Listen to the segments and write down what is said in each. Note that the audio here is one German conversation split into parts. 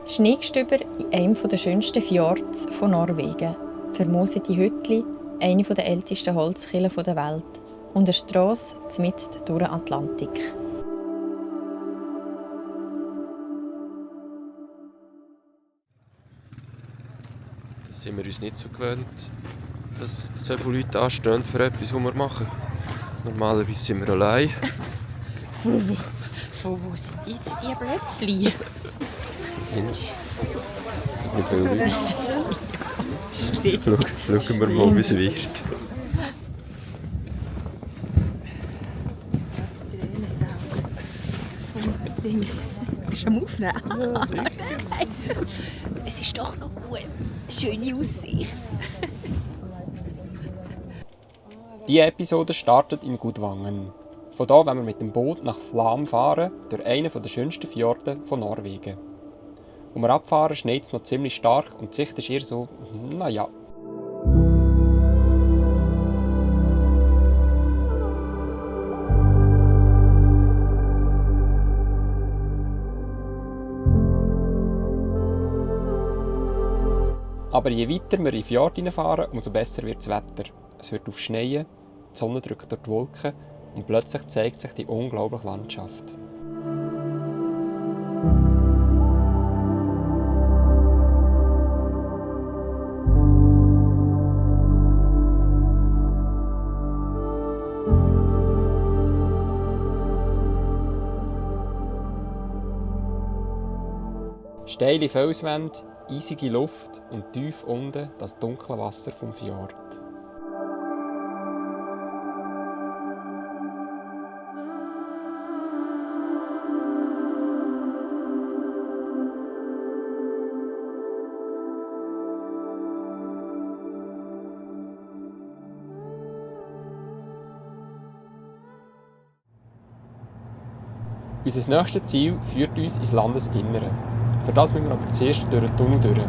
Schneegestöber in einem der schönsten Fjords von Norwegen. Vermoosete Hüttli, eine der ältesten Holzkillen der Welt. Und eine Strasse mitten durch den Atlantik. Da sind wir uns nicht so gewöhnt, dass so viele Leute anstehen für etwas, was wir machen. Normalerweise sind wir allein. Von wo sind jetzt die Plätzchen? Nicht viel Leute. Schauen wir mal, wie es wird. Bist du am Aufnehmen? Ja, sicher. Es ist doch noch gut. Schöne Aussicht. Diese Episode startet in Gudvangen. Von hier wollen wir mit dem Boot nach Flam fahren, durch einen der schönsten Fjorde von Norwegen. Als wir abfahren, schneit es noch ziemlich stark und die Sicht ist eher so, naja. Aber je weiter wir in den Fjord hineinfahren, umso besser wird das Wetter. Es hört auf zu schneien, die Sonne drückt durch die Wolken und plötzlich zeigt sich die unglaubliche Landschaft. Steile Felswände, eisige Luft und tief unten das dunkle Wasser vom Fjord. Unser nächstes Ziel führt uns ins Landesinnere. Für das müssen wir aber zuerst durch den Tunnel durch.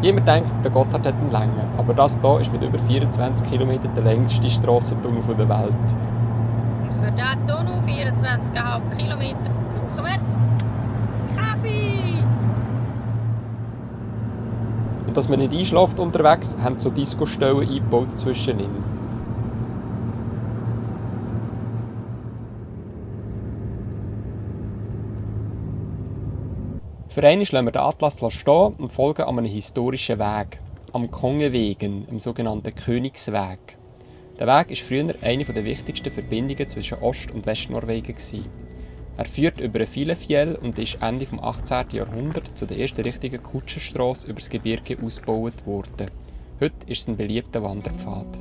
Jemand denkt, der Gotthard hat eine Länge, aber das hier ist mit über 24 km der längste Strassentunnel der Welt. Und für diesen Tunnel, 24,5 km, brauchen wir Kaffee! Und dass man nicht einschläft unterwegs, haben so Disco-Stellen eingebaut zwischenin. Für einmal lassen wir den Atlas stehen und folgen an einem historischen Weg, am Kongewegen, dem sogenannten Königsweg. Der Weg war früher eine der wichtigsten Verbindungen zwischen Ost- und Westnorwegen. Er führt über Filefjell und ist Ende des 18. Jahrhunderts zu der ersten richtigen Kutschenstrasse über das Gebirge ausgebaut worden. Heute ist es ein beliebter Wanderpfad.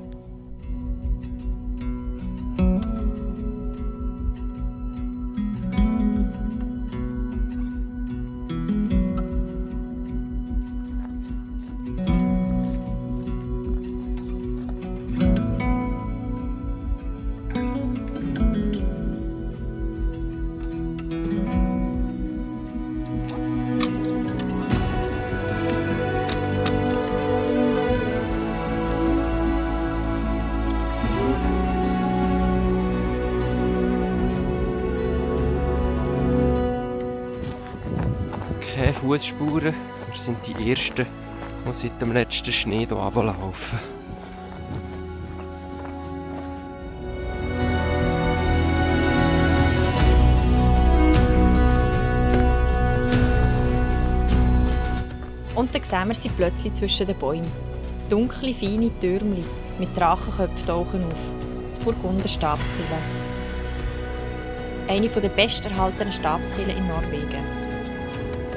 Keine Fußspuren. Wir sind die Ersten, die seit dem letzten Schnee hier runterlaufen. Und dann sehen wir sie plötzlich zwischen den Bäumen. Dunkle, feine Türmchen mit Drachenköpfen tauchen auf. Die Burgunder Stabskille. Eine der besten erhaltenen Stabskillen in Norwegen.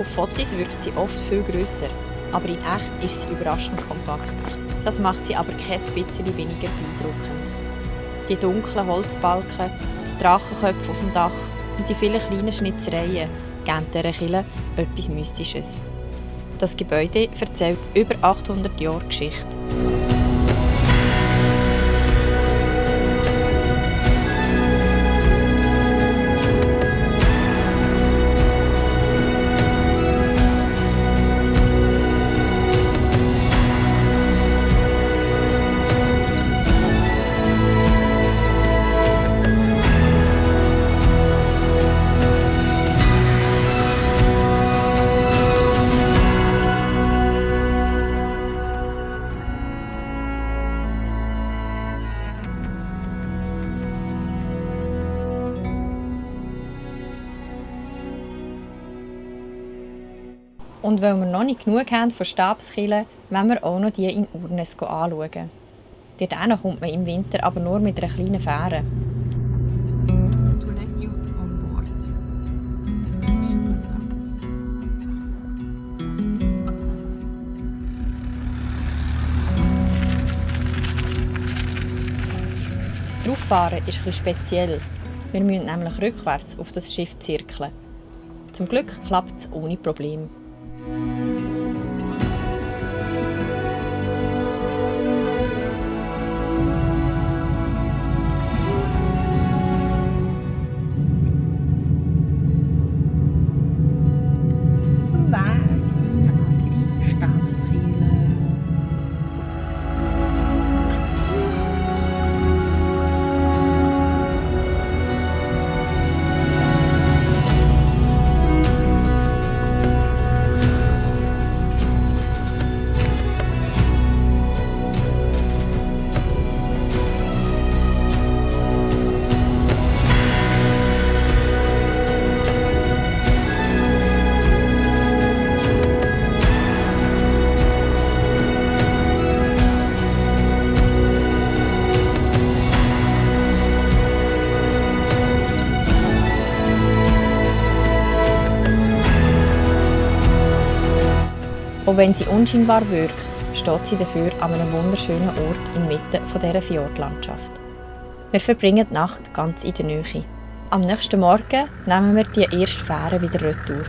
Auf Fotos wirkt sie oft viel grösser, aber in echt ist sie überraschend kompakt. Das macht sie aber kein bisschen weniger beeindruckend. Die dunklen Holzbalken, die Drachenköpfe auf dem Dach und die vielen kleinen Schnitzereien geben dieser Kille etwas Mystisches. Das Gebäude erzählt über 800 Jahre Geschichte. Und weil wir noch nicht genug haben von Stabskillen, wollen wir auch noch die in Urnes anschauen. Dorthin kommt man im Winter aber nur mit einer kleinen Fähre. To let you on board. Das Drauffahren ist etwas speziell. Wir müssen nämlich rückwärts auf das Schiff zirkeln. Zum Glück klappt es ohne Probleme. Auch wenn sie unscheinbar wirkt, steht sie dafür an einem wunderschönen Ort inmitten dieser Fjordlandschaft. Wir verbringen die Nacht ganz in der Nähe. Am nächsten Morgen nehmen wir die erste Fähre wieder retour.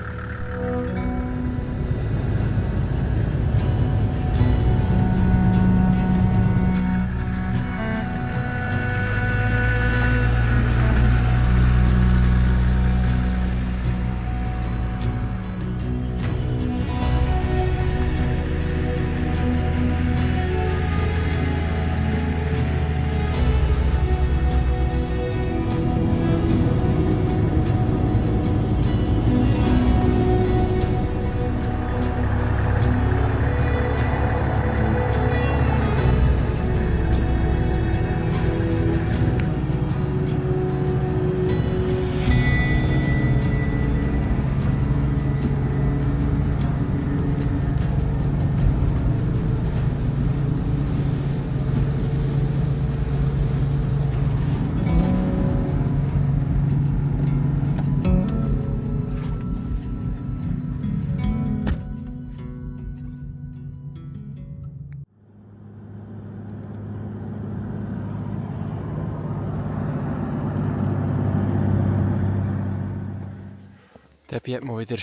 Debbie hat mal wieder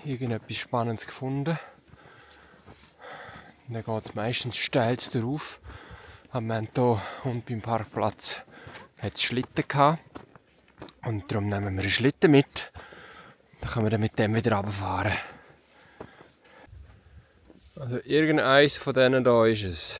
irgendetwas Spannendes gefunden. Dann geht es meistens steil drauf. Am Moment hier unten beim Parkplatz hat es Schlitten gehabt. Und darum nehmen wir einen Schlitten mit. Dann können wir dann mit dem wieder runterfahren. Also irgendeins von denen hier ist es.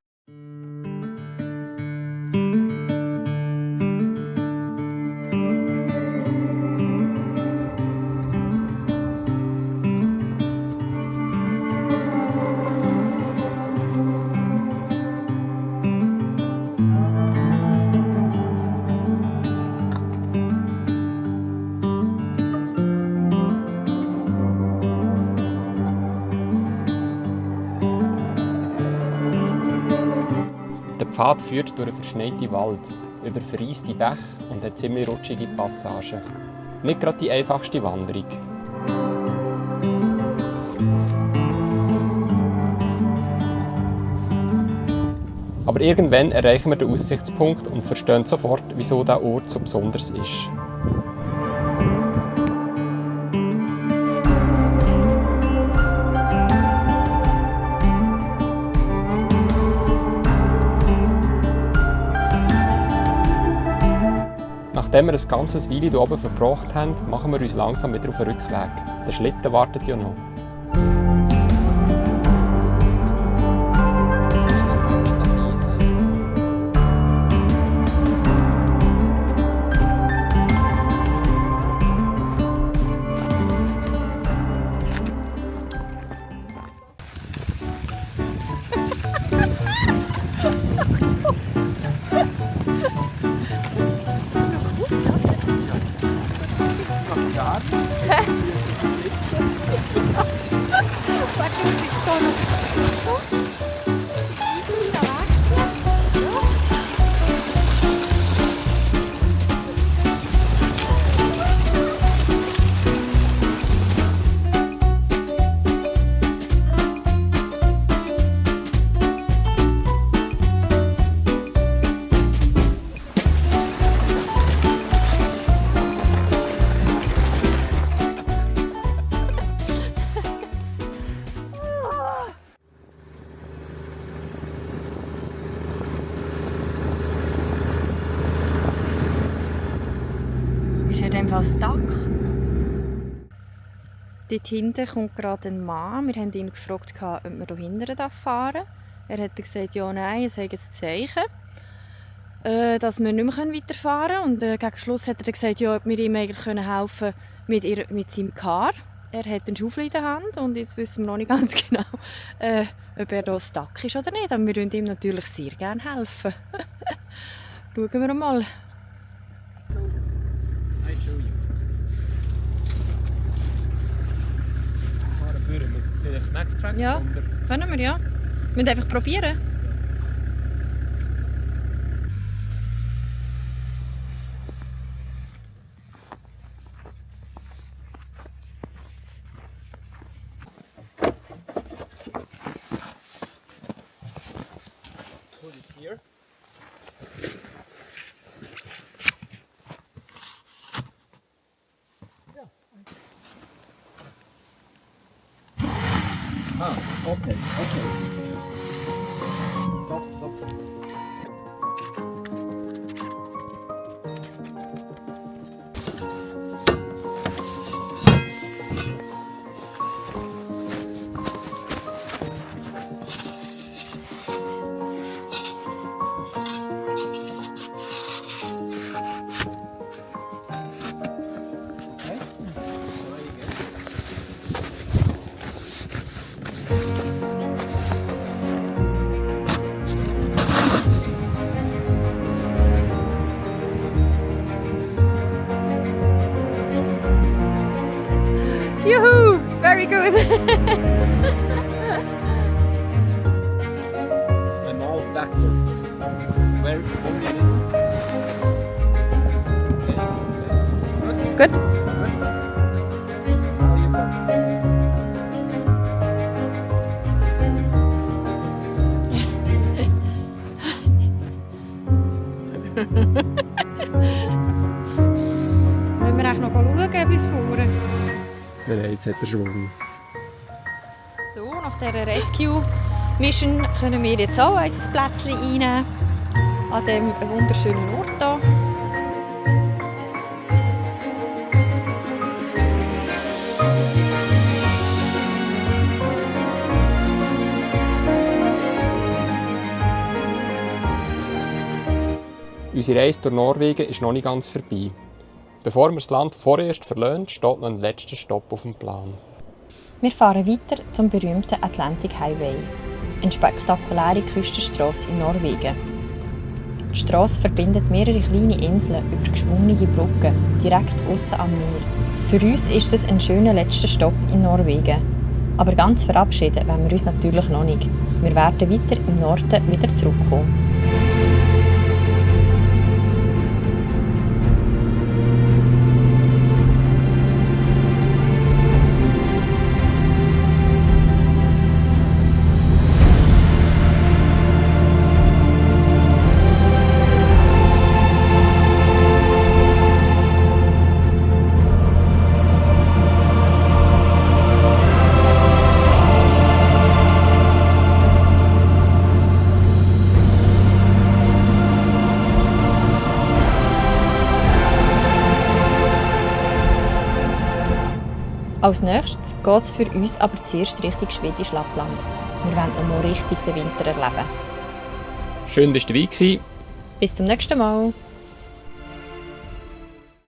Der Pfad führt durch einen verschneiten Wald, über vereiste Bäche und hat ziemlich rutschige Passagen. Nicht gerade die einfachste Wanderung. Aber irgendwann erreichen wir den Aussichtspunkt und verstehen sofort, wieso dieser Ort so besonders ist. Nachdem wir ein ganzes Weile hier oben verbracht haben, machen wir uns langsam wieder auf den Rückweg. Der Schlitten wartet ja noch. Ja. Ist er dem Fall stuck? Dort hinten kommt gerade ein Mann. Wir haben ihn gefragt, ob wir hier hinten fahren darf. Er hat gesagt, ja, nein, es sei ein Zeichen, dass wir nicht mehr weiterfahren können. Und gegen Schluss hat er gesagt, ja, ob wir ihm eigentlich helfen können mit seinem Car. Er hat einen Schaufel in der Hand und jetzt wissen wir noch nicht ganz genau, ob er hier stuck ist oder nicht. Aber wir würden ihm natürlich sehr gerne helfen. Schauen wir mal. I show you. Fahren wir mit vielleicht Max-Tracks Ja, runter. können wir ja. Wir müssen einfach probieren. Put it here. Okay. Stop. Juhu! Very good! And now backwards. Where? Good. Now you go. Wollen wir eigentlich noch schauen bis vorne? Nein, jetzt hat er Schwung. So, nach dieser Rescue-Mission können wir jetzt auch unser Plätzchen einnehmen. An diesem wunderschönen Ort hier. Unsere Reise durch Norwegen ist noch nicht ganz vorbei. Bevor wir das Land vorerst verlassen, steht noch ein letzter Stopp auf dem Plan. Wir fahren weiter zum berühmten Atlantic Highway, eine spektakuläre Küstenstrasse in Norwegen. Die Strasse verbindet mehrere kleine Inseln über geschwungene Brücken direkt aussen am Meer. Für uns ist es ein schöner letzter Stopp in Norwegen. Aber ganz verabschieden wollen wir uns natürlich noch nicht. Wir werden weiter im Norden wieder zurückkommen. Als nächstes geht es für uns aber zuerst Richtung Schwedisch Lappland. Wir wollen noch mal richtig den Winter erleben. Schön, dass du dabei warst. Bis zum nächsten Mal!